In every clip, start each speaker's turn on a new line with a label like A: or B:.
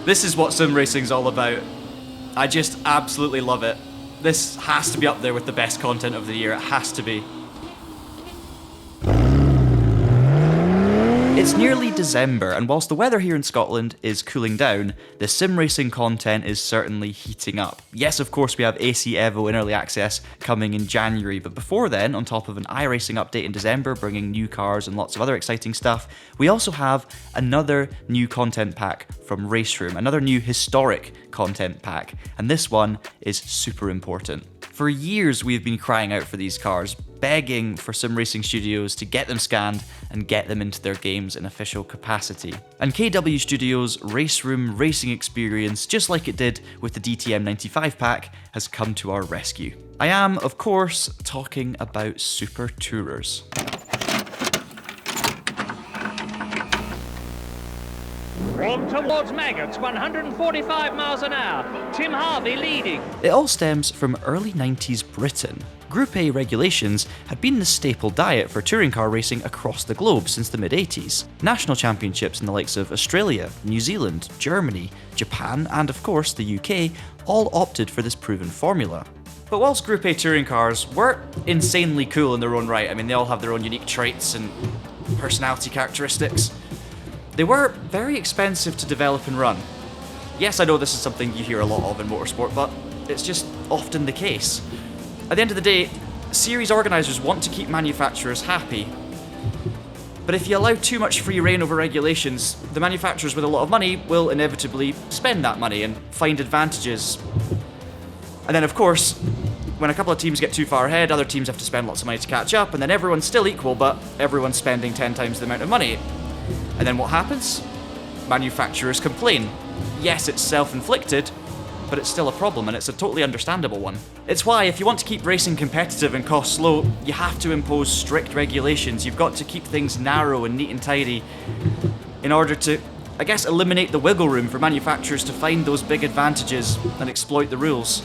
A: This is what sim racing's all about. I just absolutely love it. This has to be up there with the best content of the year, it has to be. It's nearly December, and whilst the weather here in Scotland is cooling down, the sim racing content is certainly heating up. Yes, of course, we have AC Evo in early access coming in January, but before then, on top of an iRacing update in December bringing new cars and lots of other exciting stuff, we also have another new content pack from RaceRoom, another new historic content pack, and this one is super important. For years, we've been crying out for these cars, begging for sim racing studios to get them scanned and get them into their games in official capacity. And KW Studios' RaceRoom racing experience, just like it did with the DTM 95 pack, has come to our rescue. I am, of course, talking about Super Tourers.
B: On towards Maggots, 145 miles an hour. Tim Harvey leading.
A: It all stems from early 90s Britain. Group A regulations had been the staple diet for touring car racing across the globe since the mid-80s. National championships in the likes of Australia, New Zealand, Germany, Japan, and of course the UK all opted for this proven formula. But whilst Group A touring cars were insanely cool in their own right, I mean they all have their own unique traits and personality characteristics, they were very expensive to develop and run. Yes, I know this is something you hear a lot of in motorsport, but it's just often the case. At the end of the day, series organisers want to keep manufacturers happy. But if you allow too much free rein over regulations, the manufacturers with a lot of money will inevitably spend that money and find advantages. And then of course, when a couple of teams get too far ahead, other teams have to spend lots of money to catch up, and then everyone's still equal, but everyone's spending 10 times the amount of money. And then what happens? Manufacturers complain. Yes, it's self-inflicted, but it's still a problem, and it's a totally understandable one. It's why, if you want to keep racing competitive and costs low, you have to impose strict regulations. You've got to keep things narrow and neat and tidy in order to, I guess, eliminate the wiggle room for manufacturers to find those big advantages and exploit the rules.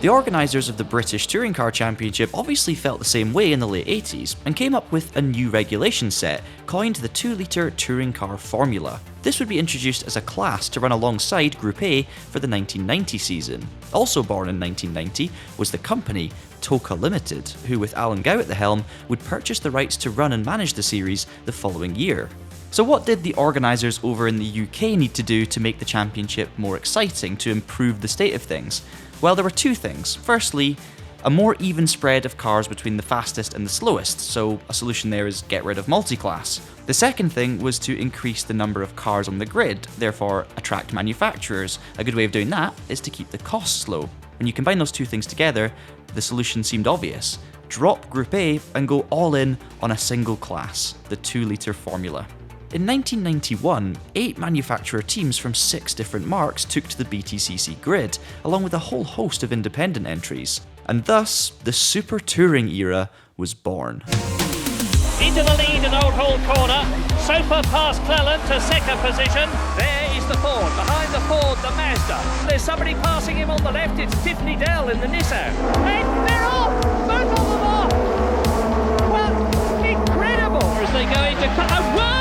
A: The organisers of the British Touring Car Championship obviously felt the same way in the late 80s and came up with a new regulation set, coined the 2-litre touring car formula. This would be introduced as a class to run alongside Group A for the 1990 season. Also born in 1990 was the company Toka Limited, who with Alan Gow at the helm would purchase the rights to run and manage the series the following year. So what did the organisers over in the UK need to do to make the championship more exciting, to improve the state of things? Well, there were two things. Firstly, a more even spread of cars between the fastest and the slowest, so a solution there is get rid of multi-class. The second thing was to increase the number of cars on the grid, therefore attract manufacturers. A good way of doing that is to keep the costs low. When you combine those two things together, the solution seemed obvious. Drop Group A and go all in on a single class, the 2-litre formula. In 1991, 8 manufacturer teams from 6 different marques took to the BTCC grid, along with a whole host of independent entries. And thus, the Super Touring era was born.
B: Into the lead in Old Hall Corner. Soper past Cleland to second position. There is the Ford. Behind the Ford, the Mazda. There's somebody passing him on the left. It's Tiffany Dell in the Nissan. And they're off! Both of them off! Well, incredible! As they go into... Oh, wow!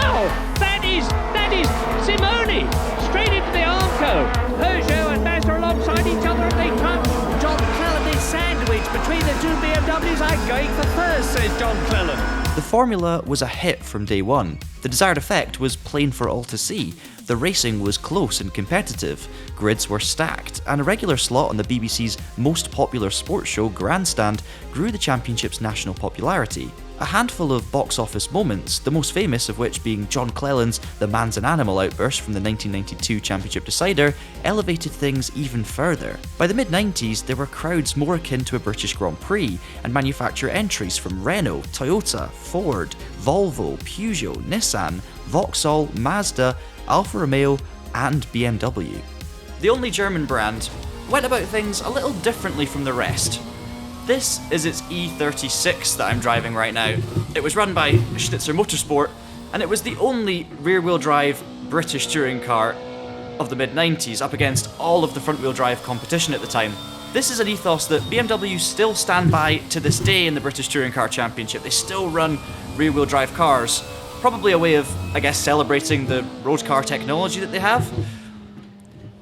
B: That is Simone! Straight into the Armco. Peugeot and Mazda alongside each other and they touch. John Cleland is sandwiched between the two BMWs. I'm going for first, says John Cleland.
A: The formula was a hit from day one. The desired effect was plain for all to see. The racing was close and competitive, grids were stacked, and a regular slot on the BBC's most popular sports show, Grandstand, grew the championship's national popularity. A handful of box office moments, the most famous of which being John Cleland's The Man's an Animal outburst from the 1992 Championship Decider, elevated things even further. By the mid-90s, there were crowds more akin to a British Grand Prix, and manufacturer entries from Renault, Toyota, Ford, Volvo, Peugeot, Nissan, Vauxhall, Mazda, Alfa Romeo, and BMW. The only German brand went about things a little differently from the rest. This is its E36 that I'm driving right now. It was run by Schnitzer Motorsport, and it was the only rear-wheel drive British touring car of the mid-90s, up against all of the front-wheel drive competition at the time. This is an ethos that BMW still stand by to this day in the British Touring Car Championship. They still run rear-wheel drive cars. Probably a way of, I guess, celebrating the road car technology that they have.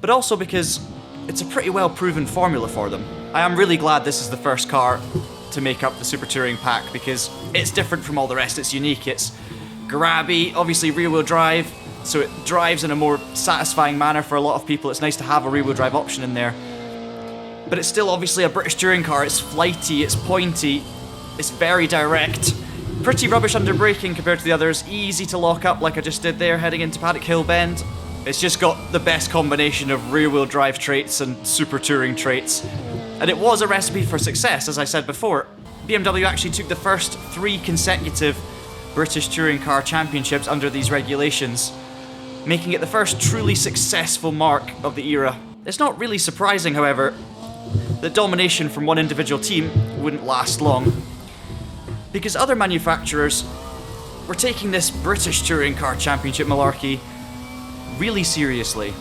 A: but also because it's a pretty well proven formula for them. I am really glad this is the first car to make up the Super Touring pack because it's different from all the rest, it's unique, it's grabby, obviously rear wheel drive, so it drives in a more satisfying manner for a lot of people. It's nice to have a rear wheel drive option in there. But it's still obviously a British touring car, it's flighty, it's pointy, it's very direct. Pretty rubbish under braking compared to the others, easy to lock up like I just did there heading into Paddock Hill Bend. It's just got the best combination of rear wheel drive traits and super touring traits. And it was a recipe for success, as I said before. BMW actually took the first 3 consecutive British touring car championships under these regulations, making it the first truly successful mark of the era. It's not really surprising, however, that domination from one individual team wouldn't last long, because other manufacturers were taking this British touring car championship malarkey really seriously.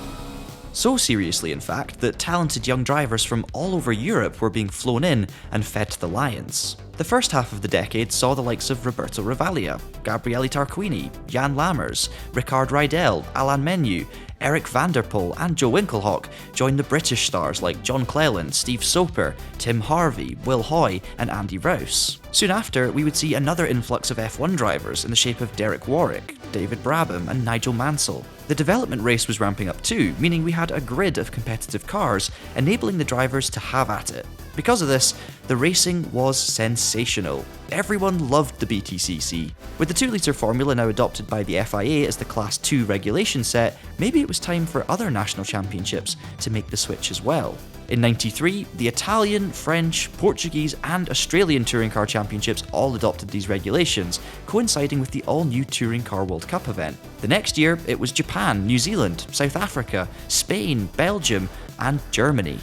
A: So seriously, in fact, that talented young drivers from all over Europe were being flown in and fed to the lions. The first half of the decade saw the likes of Roberto Ravaglia, Gabriele Tarquini, Jan Lammers, Ricard Rydell, Alain Menu, Eric van der Poel and Joe Winkelhock join the British stars like John Cleland, Steve Soper, Tim Harvey, Will Hoy and Andy Rouse. Soon after, we would see another influx of F1 drivers in the shape of Derek Warwick, David Brabham and Nigel Mansell. The development race was ramping up too, meaning we had a grid of competitive cars, enabling the drivers to have at it. Because of this, the racing was sensational. Everyone loved the BTCC. With the 2-litre formula now adopted by the FIA as the Class 2 regulation set, maybe it was time for other national championships to make the switch as well. In '93, the Italian, French, Portuguese and Australian Touring Car Championships all adopted these regulations, coinciding with the all-new Touring Car World Cup event. The next year, it was Japan, New Zealand, South Africa, Spain, Belgium and Germany.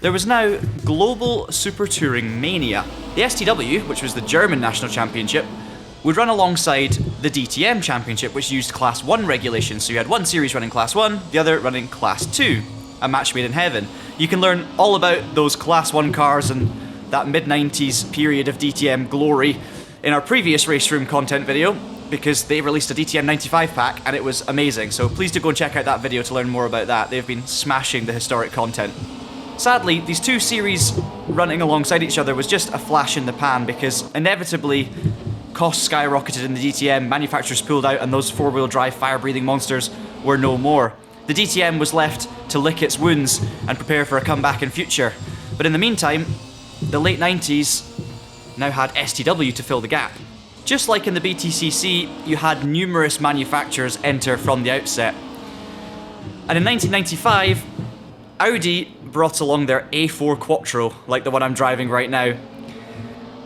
A: There was now global super touring mania. The STW, which was the German national championship, would run alongside the DTM championship, which used Class 1 regulations. So you had one series running Class 1, the other running Class 2, a match made in heaven. You can learn all about those Class 1 cars and that mid-90s period of DTM glory in our previous RaceRoom content video, because they released a DTM 95 pack and it was amazing. So please do go and check out that video to learn more about that. They've been smashing the historic content. Sadly, these two series running alongside each other was just a flash in the pan because inevitably costs skyrocketed in the DTM, manufacturers pulled out and those four-wheel drive fire-breathing monsters were no more. The DTM was left to lick its wounds and prepare for a comeback in future. But in the meantime, the late 90s now had STW to fill the gap. Just like in the BTCC, you had numerous manufacturers enter from the outset. And in 1995, Audi brought along their A4 Quattro, like the one I'm driving right now.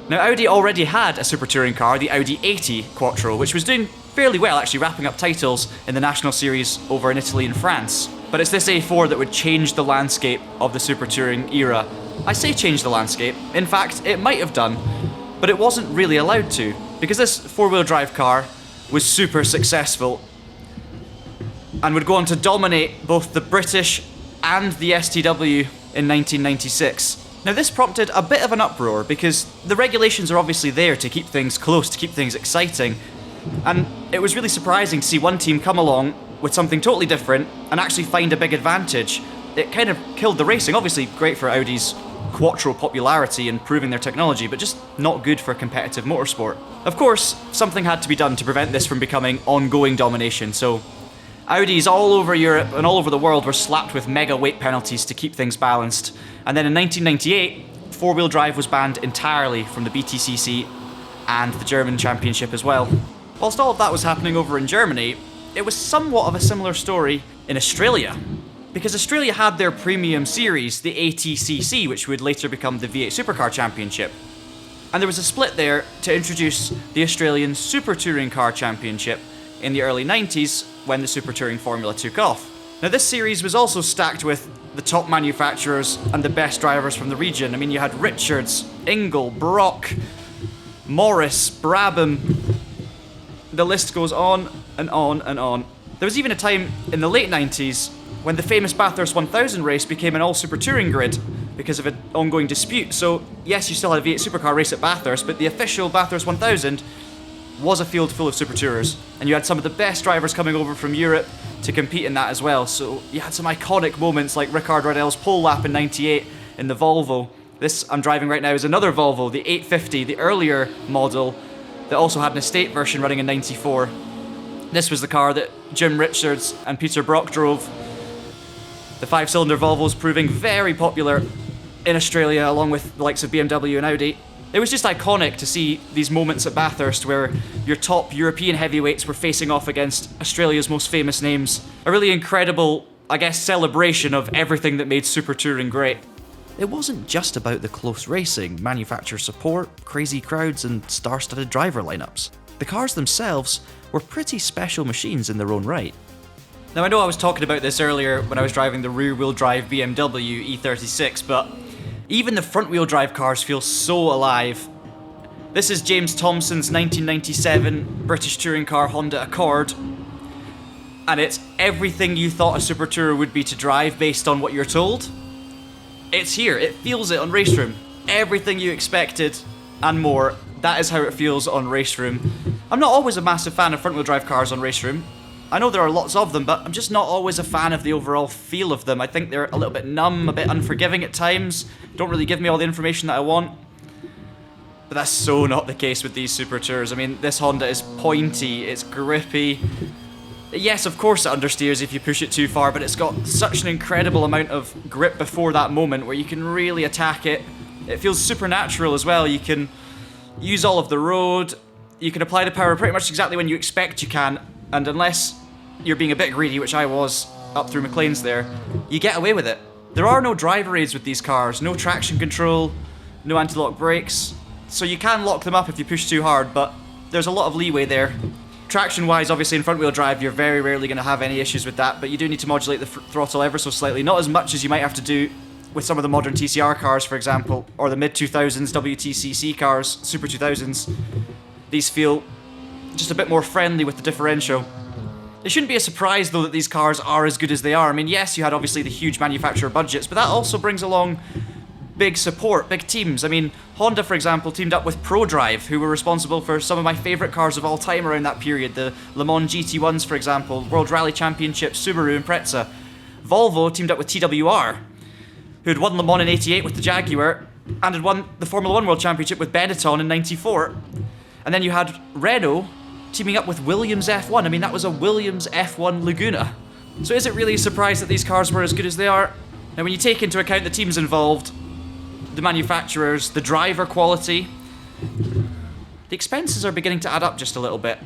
A: Now, Audi already had a super touring car, the Audi 80 Quattro, which was doing fairly well, actually wrapping up titles in the National Series over in Italy and France. But it's this A4 that would change the landscape of the super touring era. I say change the landscape, in fact, it might have done, but it wasn't really allowed to, because this four-wheel drive car was super successful and would go on to dominate both the British and the STW in 1996. Now this prompted a bit of an uproar because the regulations are obviously there to keep things close, to keep things exciting, and it was really surprising to see one team come along with something totally different and actually find a big advantage. It kind of killed the racing. Obviously great for Audi's Quattro popularity and proving their technology, but just not good for competitive motorsport. Of course, something had to be done to prevent this from becoming ongoing domination, so Audis all over Europe and all over the world were slapped with mega weight penalties to keep things balanced. And then in 1998, four-wheel drive was banned entirely from the BTCC and the German Championship as well. Whilst all of that was happening over in Germany, it was somewhat of a similar story in Australia. Because Australia had their premium series, the ATCC, which would later become the V8 Supercar Championship. And there was a split there to introduce the Australian Super Touring Car Championship in the early 90s when the Super Touring formula took off. Now this series was also stacked with the top manufacturers and the best drivers from the region. I mean, you had Richards, Ingle, Brock, Morris, Brabham. The list goes on and on and on. There was even a time in the late 90s when the famous Bathurst 1000 race became an all-Super Touring grid because of an ongoing dispute. So yes, you still had a V8 Supercar race at Bathurst, but the official Bathurst 1000 was a field full of Super Tourers, and you had some of the best drivers coming over from Europe to compete in that as well. So you had some iconic moments like Ricard Rodell's pole lap in '98 in the Volvo. This I'm driving right now is another Volvo, the 850, the earlier model that also had an estate version running in '94. This was the car that Jim Richards and Peter Brock drove. The 5-cylinder Volvo's proving very popular in Australia, along with the likes of BMW and Audi. It was just iconic to see these moments at Bathurst where your top European heavyweights were facing off against Australia's most famous names. A really incredible, I guess, celebration of everything that made Super Touring great. It wasn't just about the close racing, manufacturer support, crazy crowds, and star-studded driver lineups. The cars themselves were pretty special machines in their own right. Now, I know I was talking about this earlier when I was driving the rear-wheel drive BMW E36, but even the front-wheel drive cars feel so alive. This is James Thompson's 1997 British touring car Honda Accord, and it's everything you thought a Super Tourer would be to drive based on what you're told. It's here, it feels it on RaceRoom. Everything you expected and more, that is how it feels on RaceRoom. I'm not always a massive fan of front-wheel drive cars on RaceRoom. I know there are lots of them, but I'm just not always a fan of the overall feel of them. I think they're a little bit numb, a bit unforgiving at times, don't really give me all the information that I want. But that's so not the case with these Super Tours. I mean, this Honda is pointy, it's grippy. Yes, of course it understeers if you push it too far, but it's got such an incredible amount of grip before that moment where you can really attack it. It feels supernatural as well. You can use all of the road, you can apply the power pretty much exactly when you expect you can, and unless you're being a bit greedy, which I was up through McLean's there, you get away with it. There are no driver aids with these cars, no traction control, no anti-lock brakes, so you can lock them up if you push too hard, but there's a lot of leeway there. Traction-wise, obviously in front-wheel drive, you're very rarely going to have any issues with that, but you do need to modulate the throttle ever so slightly, not as much as you might have to do with some of the modern TCR cars, for example, or the mid-2000s WTCC cars, Super 2000s. These feel just a bit more friendly with the differential. It shouldn't be a surprise, though, that these cars are as good as they are. I mean, yes, you had obviously the huge manufacturer budgets, but that also brings along big support, big teams. I mean, Honda, for example, teamed up with ProDrive, who were responsible for some of my favourite cars of all time around that period. The Le Mans GT1s, for example, World Rally Championships, Subaru and Preza. Volvo teamed up with TWR, who had won Le Mans in '88 with the Jaguar, and had won the Formula 1 World Championship with Benetton in '94. And then you had Renault teaming up with Williams F1. I mean, that was a Williams F1 Laguna. So is it really a surprise that these cars were as good as they are? Now, when you take into account the teams involved, the manufacturers, the driver quality, the expenses are beginning to add up just a little bit.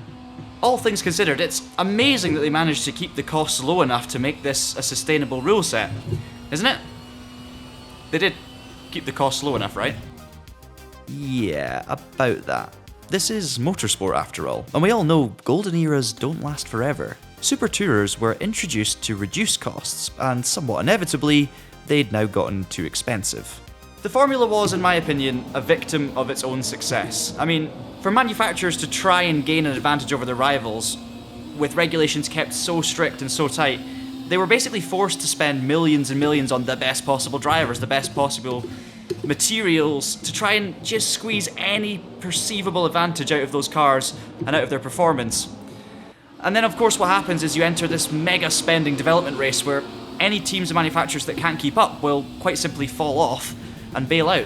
A: All things considered, it's amazing that they managed to keep the costs low enough to make this a sustainable rule set, isn't it? They did keep the costs low enough, right? Yeah, about that. This is motorsport after all, and we all know golden eras don't last forever. Super Tourers were introduced to reduce costs, and somewhat inevitably, they'd now gotten too expensive. The formula was, in my opinion, a victim of its own success. I mean, for manufacturers to try and gain an advantage over their rivals, with regulations kept so strict and so tight, they were basically forced to spend millions and millions on the best possible drivers, the best possible materials, to try and just squeeze any perceivable advantage out of those cars and out of their performance. And then of course what happens is you enter this mega spending development race where any teams and manufacturers that can't keep up will quite simply fall off and bail out.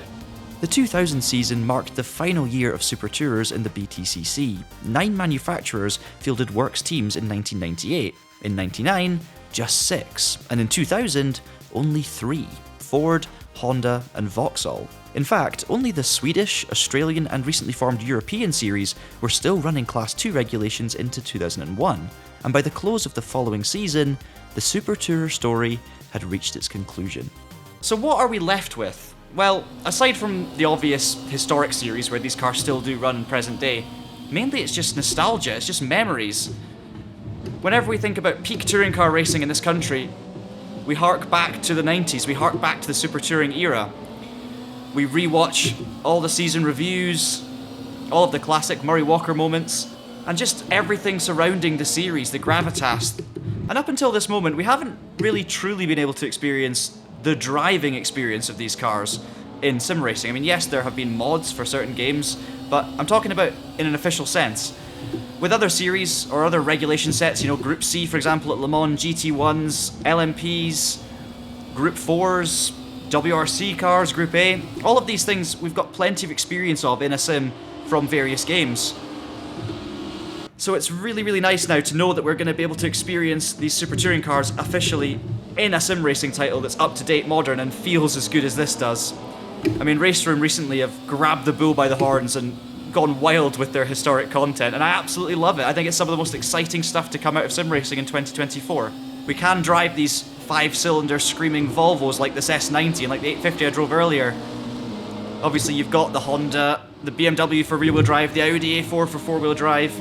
A: The 2000 season marked the final year of Super Tourers in the BTCC. 9 manufacturers fielded works teams in 1998. In 99, just 6. And in 2000, only 3. Ford, Honda and Vauxhall. In fact, only the Swedish, Australian and recently formed European series were still running Class 2 regulations into 2001, and by the close of the following season, the Super Tourer story had reached its conclusion. So what are we left with? Well, aside from the obvious historic series where these cars still do run in present day, mainly it's just nostalgia, it's just memories. Whenever we think about peak touring car racing in this country, we hark back to the 90s, we hark back to the Super Touring era. We rewatch all the season reviews, all of the classic Murray Walker moments, and just everything surrounding the series, the gravitas. And up until this moment, we haven't really truly been able to experience the driving experience of these cars in sim racing. I mean, yes, there have been mods for certain games, but I'm talking about in an official sense. With other series or other regulation sets, you know, Group C, for example, at Le Mans, GT1s, LMPs, Group 4s, WRC cars, Group A, all of these things we've got plenty of experience of in a sim from various games. So it's really, really nice now to know that we're going to be able to experience these Super Touring cars officially in a sim racing title that's up to date, modern, and feels as good as this does. I mean, RaceRoom recently have grabbed the bull by the horns and gone wild with their historic content, and I absolutely love it. I think it's some of the most exciting stuff to come out of sim racing in 2024. We can drive these 5-cylinder screaming Volvos like this S90 and like the 850 I drove earlier. Obviously you've got the Honda, the BMW for rear-wheel drive, the Audi A4 for four-wheel drive,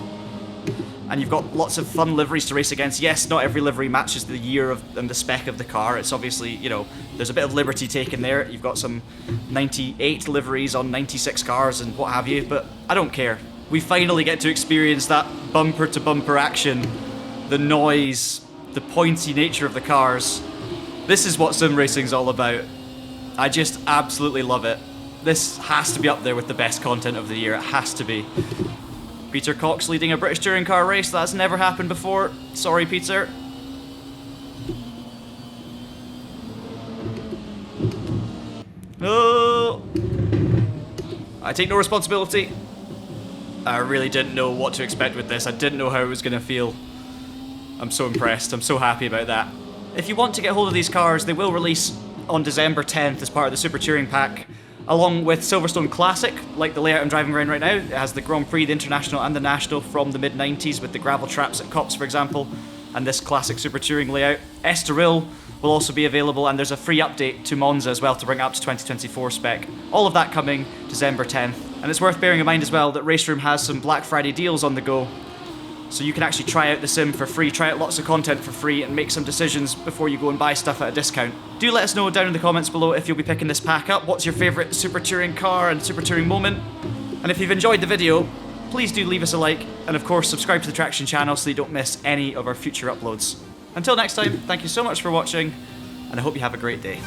A: and you've got lots of fun liveries to race against. Yes, not every livery matches the year and the spec of the car. It's obviously, you know, there's a bit of liberty taken there. You've got some 98 liveries on 96 cars and what have you, but I don't care. We finally get to experience that bumper-to-bumper action, the noise, the pointy nature of the cars. This is what sim racing's all about. I just absolutely love it. This has to be up there with the best content of the year. It has to be. Peter Cox leading a British touring car race. That's never happened before. Sorry, Peter. No! I take no responsibility. I really didn't know what to expect with this. I didn't know how it was going to feel. I'm so impressed. I'm so happy about that. If you want to get hold of these cars, they will release on December 10th as part of the Super Touring Pack, along with Silverstone Classic, like the layout I'm driving around right now. It has the Grand Prix, the International and the National from the mid-90s with the gravel traps at Copse, for example, and this classic Super Touring layout. Estoril will also be available, and there's a free update to Monza as well to bring it up to 2024 spec. All of that coming December 10th. And it's worth bearing in mind as well that RaceRoom has some Black Friday deals on the go, so you can actually try out the sim for free, try out lots of content for free, and make some decisions before you go and buy stuff at a discount. Do let us know down in the comments below if you'll be picking this pack up. What's your favourite Super Touring car and Super Touring moment? And if you've enjoyed the video, please do leave us a like, and of course subscribe to the Traxion channel so you don't miss any of our future uploads. Until next time, thank you so much for watching, and I hope you have a great day.